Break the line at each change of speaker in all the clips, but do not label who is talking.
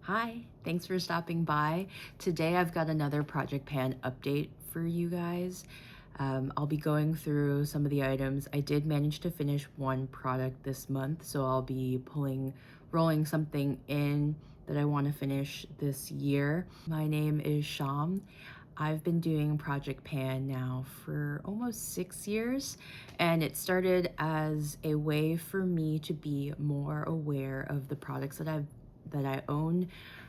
Hi, thanks for stopping by. Today I've got another Project Pan update for you guys. I'll be going through some of the items. I did manage to finish one product this month, so I'll be rolling something in that I want to finish this year. My name is Shom. I've been doing Project Pan now for almost 6 years, and it started as a way for me to be more aware of the products that I own,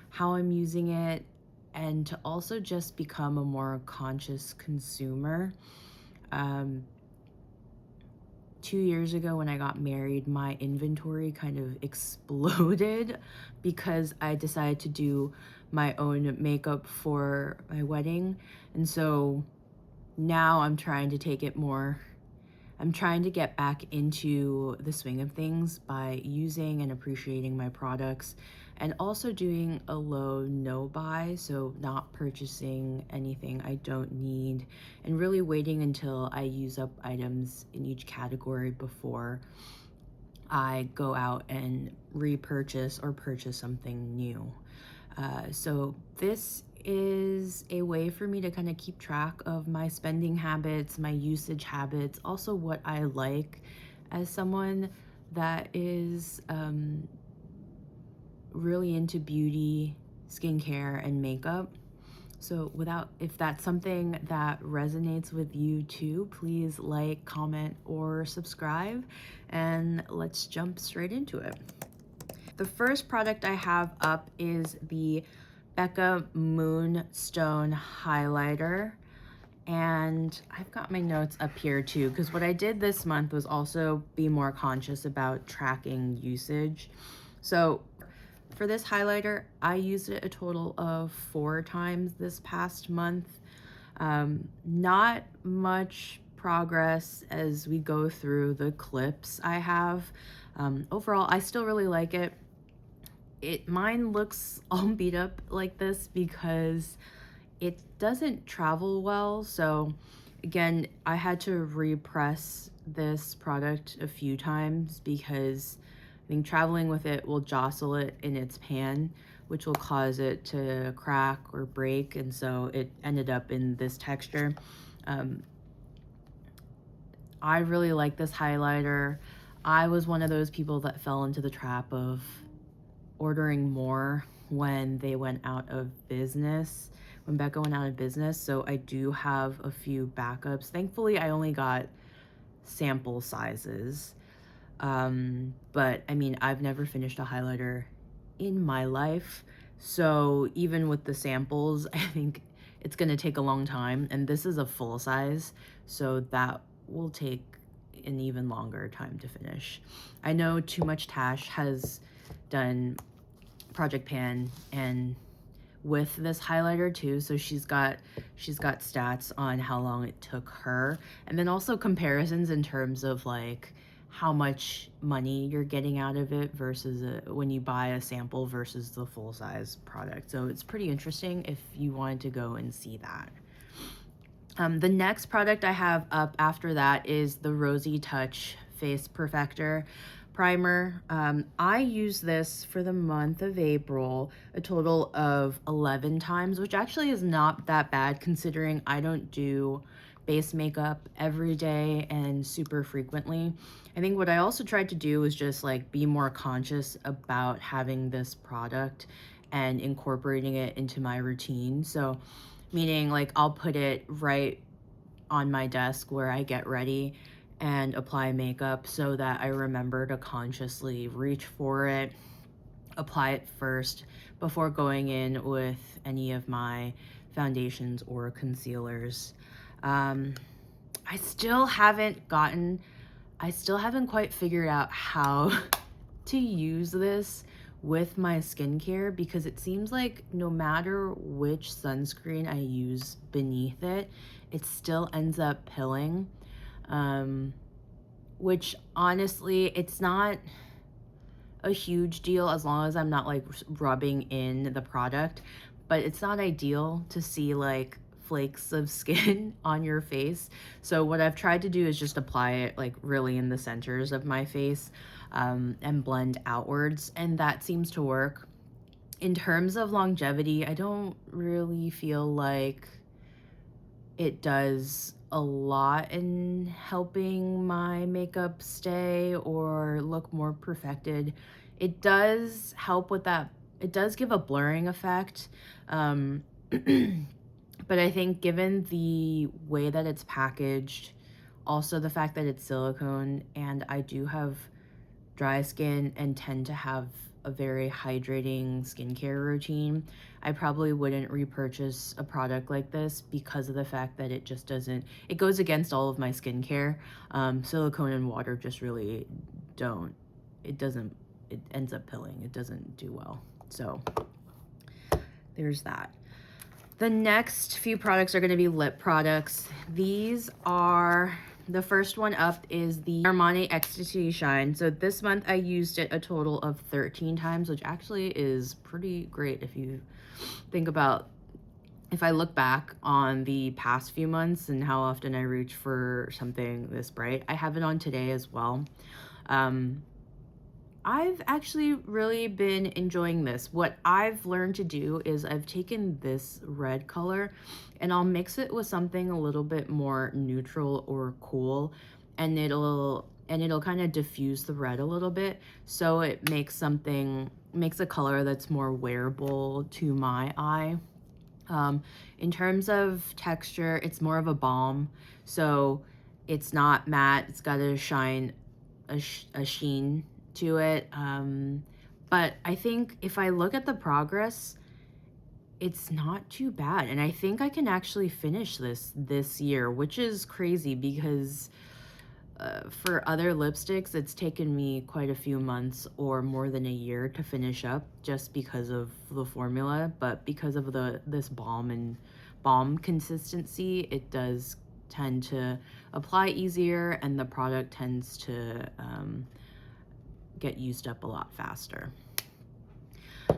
how I'm using it, and to also just become a more conscious consumer. 2 years ago when I got married, my inventory kind of exploded because I decided to do my own makeup for my wedding. And so now I'm trying to get back into the swing of things by using and appreciating my products, and also doing a low no buy, so not purchasing anything I don't need and really waiting until I use up items in each category before I go out and repurchase or purchase something new. So this is a way for me to kind of keep track of my spending habits, my usage habits, also what I like as someone that is really into beauty, skincare, and makeup. So if that's something that resonates with you too, please like, comment, or subscribe, and let's jump straight into it. The first product I have up is the Becca Moonstone highlighter, and I've got my notes up here too, because what I did this month was also be more conscious about tracking usage. So for this highlighter, I used it a total of 4 times this past month. Not much progress as we go through the clips I have. Overall, I still really like it. Mine looks all beat up like this because it doesn't travel well. So again, I had to repress this product a few times because I think traveling with it will jostle it in its pan, which will cause it to crack or break, and so it ended up in this texture. I really like this highlighter. I was one of those people that fell into the trap of ordering more when they went out of business, when Becca went out of business. So I do have a few backups. Thankfully, I only got sample sizes. But I mean, I've never finished a highlighter in my life. So even with the samples, I think it's gonna take a long time. And this is a full size, so that will take an even longer time to finish. I know Too Much Tash has done Project Pan and with this highlighter too, so she's got stats on how long it took her, and then also comparisons in terms of like how much money you're getting out of it versus when you buy a sample versus the full size product. So it's pretty interesting if you wanted to go and see that. The next product I have up after that is the Rosy Touch Face Perfector primer. I use this for the month of April a total of 11 times, which actually is not that bad considering I don't do base makeup every day and super frequently. I think what I also tried to do was just like be more conscious about having this product and incorporating it into my routine. So meaning like I'll put it right on my desk where I get ready and apply makeup so that I remember to consciously reach for it, apply it first before going in with any of my foundations or concealers. I still haven't quite figured out how to use this with my skincare, because it seems like no matter which sunscreen I use beneath it, it still ends up pilling. Which honestly, it's not a huge deal as long as I'm not like rubbing in the product, but it's not ideal to see like flakes of skin on your face. So what I've tried to do is just apply it like really in the centers of my face and blend outwards, and that seems to work. In terms of longevity, I don't really feel like it does a lot in helping my makeup stay or look more perfected. It does help with that. It does give a blurring effect. But I think given the way that it's packaged, also the fact that it's silicone, and I do have dry skin and tend to have a very hydrating skincare routine, I probably wouldn't repurchase a product like this because of the fact that it just doesn't, it goes against all of my skincare. Silicone and water just really don't, it ends up pilling. It doesn't do well. So there's that. The next few products are going to be lip products. These are, the first one up is the Armani Ecstasy Shine. So this month I used it a total of 13 times, which actually is pretty great if you think about, if I look back on the past few months and how often I reach for something this bright. I have it on today as well. I've actually really been enjoying this. What I've learned to do is I've taken this red color and I'll mix it with something a little bit more neutral or cool, and it'll kind of diffuse the red a little bit, so it makes a color that's more wearable to my eye. In terms of texture, it's more of a balm, so it's not matte. It's got a shine, a sheen to it. But I think if I look at the progress, it's not too bad, and I think I can actually finish this year, which is crazy because for other lipsticks it's taken me quite a few months or more than a year to finish up, just because of the formula. But because of this balm consistency, it does tend to apply easier, and the product tends to get used up a lot faster.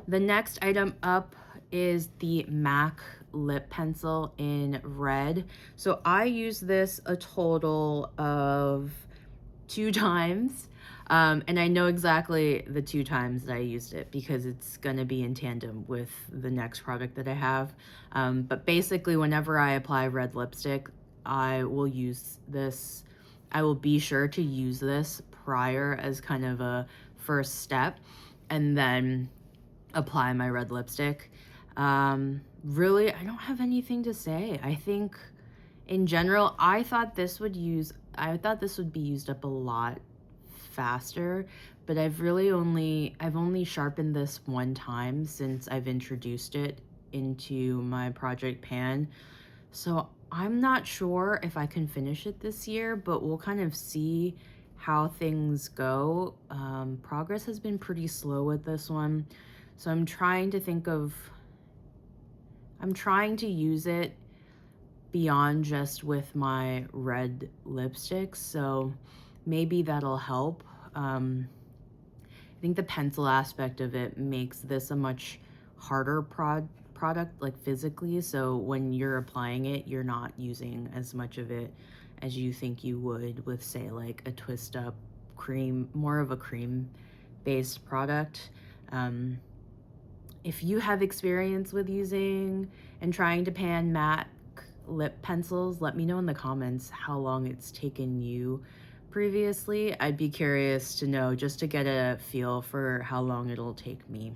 The next item up is the MAC lip pencil in red. So I use this a total of 2 times, and I know exactly the 2 times that I used it because it's gonna be in tandem with the next product that I have. But basically whenever I apply red lipstick, I will use this. I will be sure to use this prior as kind of a first step, and then apply my red lipstick. Really, I don't have anything to say. I think in general, I thought this would be used up a lot faster, but I've only sharpened this one time since I've introduced it into my project pan. So I'm not sure if I can finish it this year, but we'll kind of see how things go. Progress has been pretty slow with this one, so I'm trying to use it beyond just with my red lipsticks, so maybe that'll help. I think the pencil aspect of it makes this a much harder product, like physically, so when you're applying it, you're not using as much of it as you think you would with, say, like a twist up cream, more of a cream based product. If you have experience with using and trying to pan matte lip pencils, let me know in the comments how long it's taken you previously. I'd be curious to know, just to get a feel for how long it'll take me.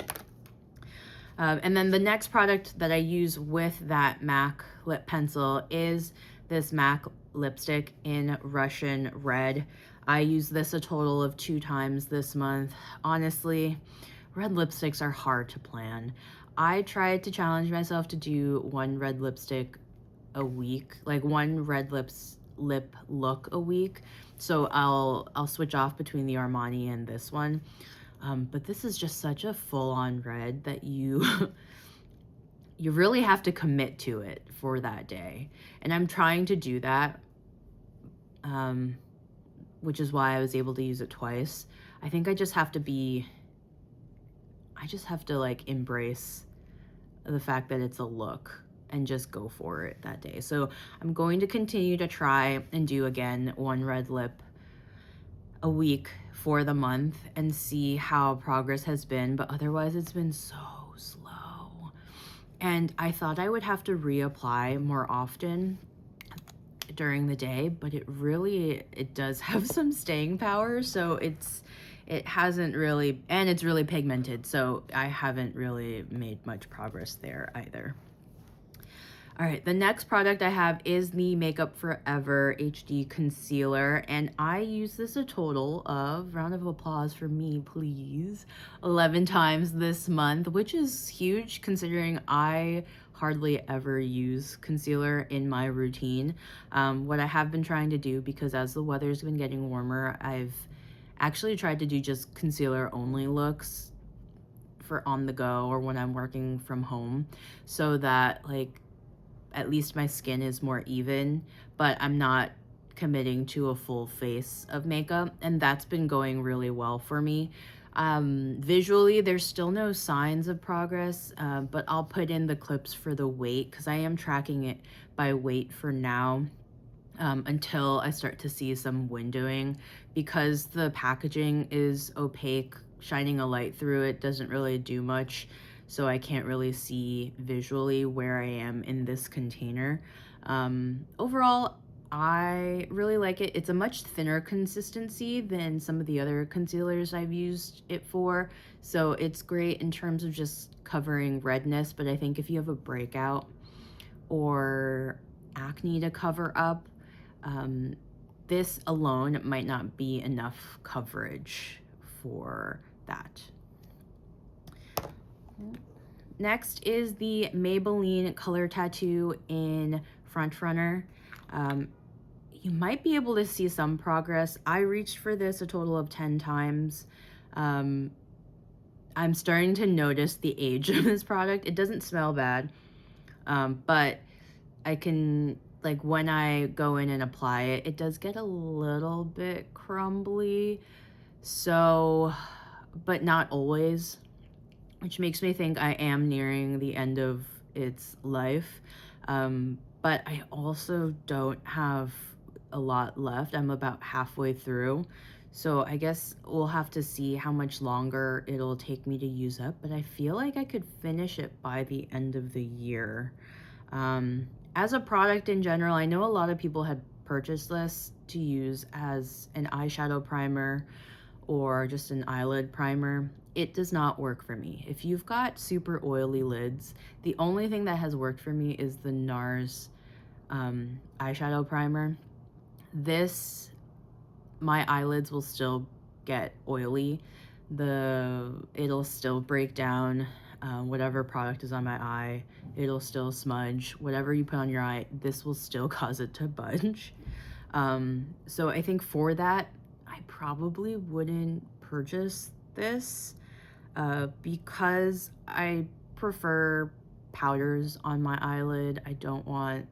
And then the next product that I use with that MAC lip pencil is this MAC lipstick in Russian Red. I use this a total of 2 times this month. Honestly, red lipsticks are hard to plan. I tried to challenge myself to do 1 red lipstick a week, like 1 red lip look a week. So I'll switch off between the Armani and this one. But this is just such a full-on red that you really have to commit to it for that day. And I'm trying to do that, which is why I was able to use it twice. I think I just have to like embrace the fact that it's a look and just go for it that day. So I'm going to continue to try and do, again, 1 red lip a week for the month and see how progress has been. But otherwise, it's been so slow. And I thought I would have to reapply more often during the day, but it does have some staying power, so it hasn't really, and it's really pigmented, so I haven't really made much progress there either. All right, the next product I have is the Makeup Forever HD Concealer, and I use this a total of, round of applause for me, please, 11 times this month, which is huge considering I hardly ever use concealer in my routine. What I have been trying to do, because as the weather's been getting warmer, I've actually tried to do just concealer only looks for on the go or when I'm working from home, so that like at least my skin is more even, but I'm not committing to a full face of makeup, and that's been going really well for me. Visually, there's still no signs of progress, but I'll put in the clips for the weight because I am tracking it by weight for now, until I start to see some windowing, because the packaging is opaque. Shining a light through it doesn't really do much, so I can't really see visually where I am in this container. Overall, I really like it. It's a much thinner consistency than some of the other concealers I've used it for, so it's great in terms of just covering redness, but I think if you have a breakout or acne to cover up, this alone might not be enough coverage for that. Next is the Maybelline Color Tattoo in Front Runner. You might be able to see some progress. I reached for this a total of 10 times. I'm starting to notice the age of this product. It doesn't smell bad, but I can, like when I go in and apply it, it does get a little bit crumbly, so, but not always, which makes me think I am nearing the end of its life. But I also don't have a lot left. I'm about halfway through, so I guess we'll have to see how much longer it'll take me to use up, but I feel like I could finish it by the end of the year. As a product in general, I know a lot of people had purchased this to use as an eyeshadow primer or just an eyelid primer. It does not work for me. If you've got super oily lids, the only thing that has worked for me is the NARS eyeshadow primer. This, my eyelids will still get oily. It'll still break down. Whatever product is on my eye, it'll still smudge. Whatever you put on your eye, this will still cause it to budge. So I think for that, I probably wouldn't purchase this, because I prefer powders on my eyelid. I don't want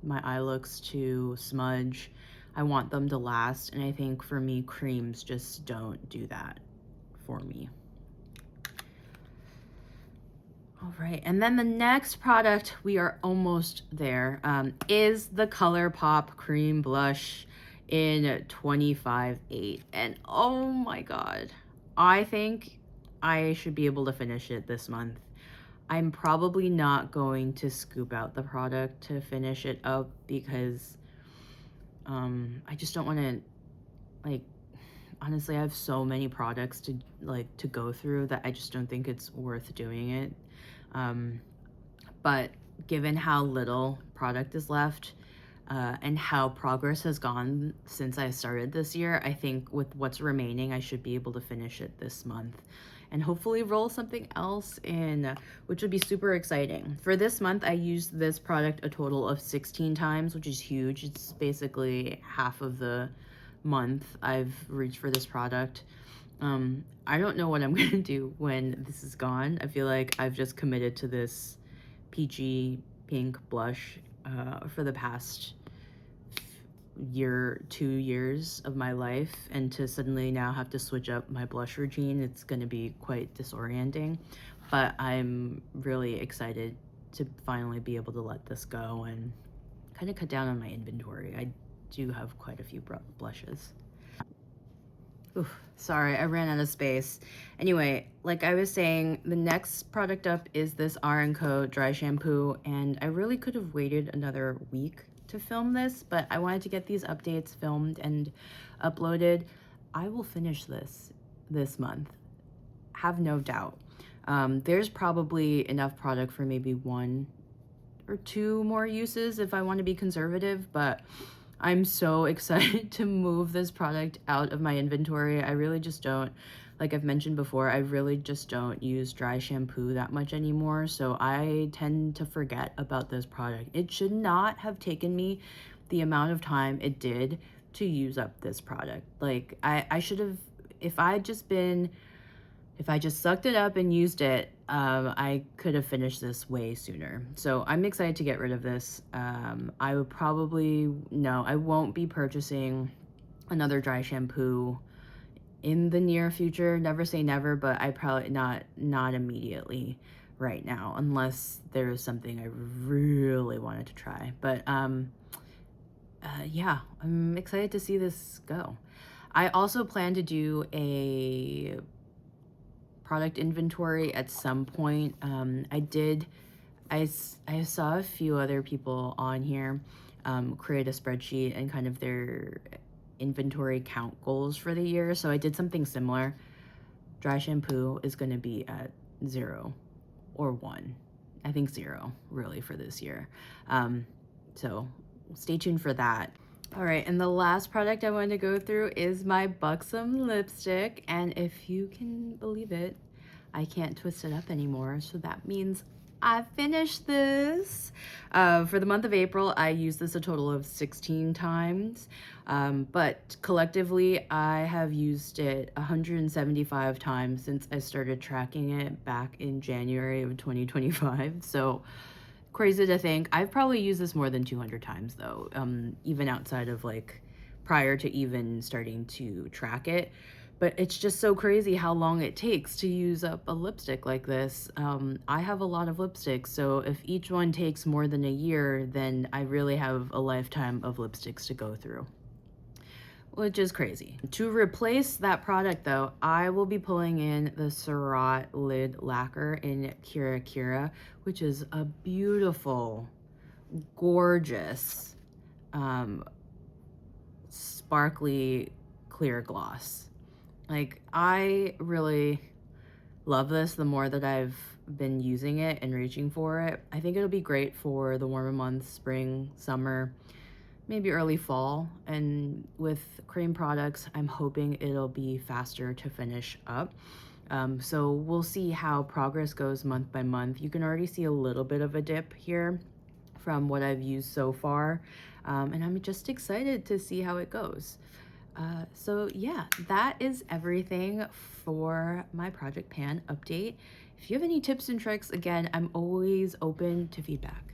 my eye looks to smudge. I want them to last, and I think for me, creams just don't do that for me. All right, and then the next product, we are almost there, is the ColourPop Cream Blush in 25-8. And oh my God, I think I should be able to finish it this month. I'm probably not going to scoop out the product to finish it up because I just don't want to, like, honestly, I have so many products to go through that I just don't think it's worth doing it. But given how little product is left, and how progress has gone since I started this year, I think with what's remaining, I should be able to finish it this month and hopefully roll something else in, which would be super exciting. For this month, I used this product a total of 16 times, which is huge. It's basically half of the month I've reached for this product. I don't know what I'm gonna do when this is gone. I feel like I've just committed to this peachy pink blush for the past 2 years of my life, and to suddenly now have to switch up my blush routine, it's gonna be quite disorienting. But I'm really excited to finally be able to let this go and kind of cut down on my inventory. I do have quite a few blushes. Oof, sorry, I ran out of space. Anyway, like I was saying, the next product up is this r+co dry shampoo, and I really could have waited another week to film this, but I wanted to get these updates filmed and uploaded. I will finish this month, have no doubt. There's probably enough product for maybe 1 or 2 more uses if I want to be conservative, but I'm so excited to move this product out of my inventory. I really just don't, like I've mentioned before, I really just don't use dry shampoo that much anymore, so I tend to forget about this product. It should not have taken me the amount of time it did to use up this product. Like, I should have, if I just sucked it up and used it, I could have finished this way sooner. So I'm excited to get rid of this. I would probably, no, I won't be purchasing another dry shampoo in the near future. Never say never, but I probably not immediately right now, unless there is something I really wanted to try. But yeah, I'm excited to see this go. I also plan to do a product inventory at some point. I saw a few other people on here create a spreadsheet and kind of their inventory count goals for the year. So I did something similar. Dry shampoo is going to be at 0 or 1. I think 0 really for this year. So stay tuned for that. All right, and the last product I wanted to go through is my Buxom lipstick, and if you can believe it, I can't twist it up anymore, so that means I finished this. For the month of April, I used this a total of 16 times, but collectively, I have used it 175 times since I started tracking it back in January of 2025, so crazy to think. I've probably used this more than 200 times though, even outside of like prior to even starting to track it. But it's just so crazy how long it takes to use up a lipstick like this. I have a lot of lipsticks, so if each one takes more than a year, then I really have a lifetime of lipsticks to go through, which is crazy. To replace that product though, I will be pulling in the Surratt lid lacquer in Kira Kira, which is a beautiful, gorgeous, sparkly clear gloss. Like, I really love this the more that I've been using it and reaching for it. I think it'll be great for the warmer months, spring, summer, maybe early fall. And with cream products, I'm hoping it'll be faster to finish up. So we'll see how progress goes month by month. You can already see a little bit of a dip here from what I've used so far. And I'm just excited to see how it goes. So yeah, that is everything for my Project Pan update. If you have any tips and tricks, again, I'm always open to feedback.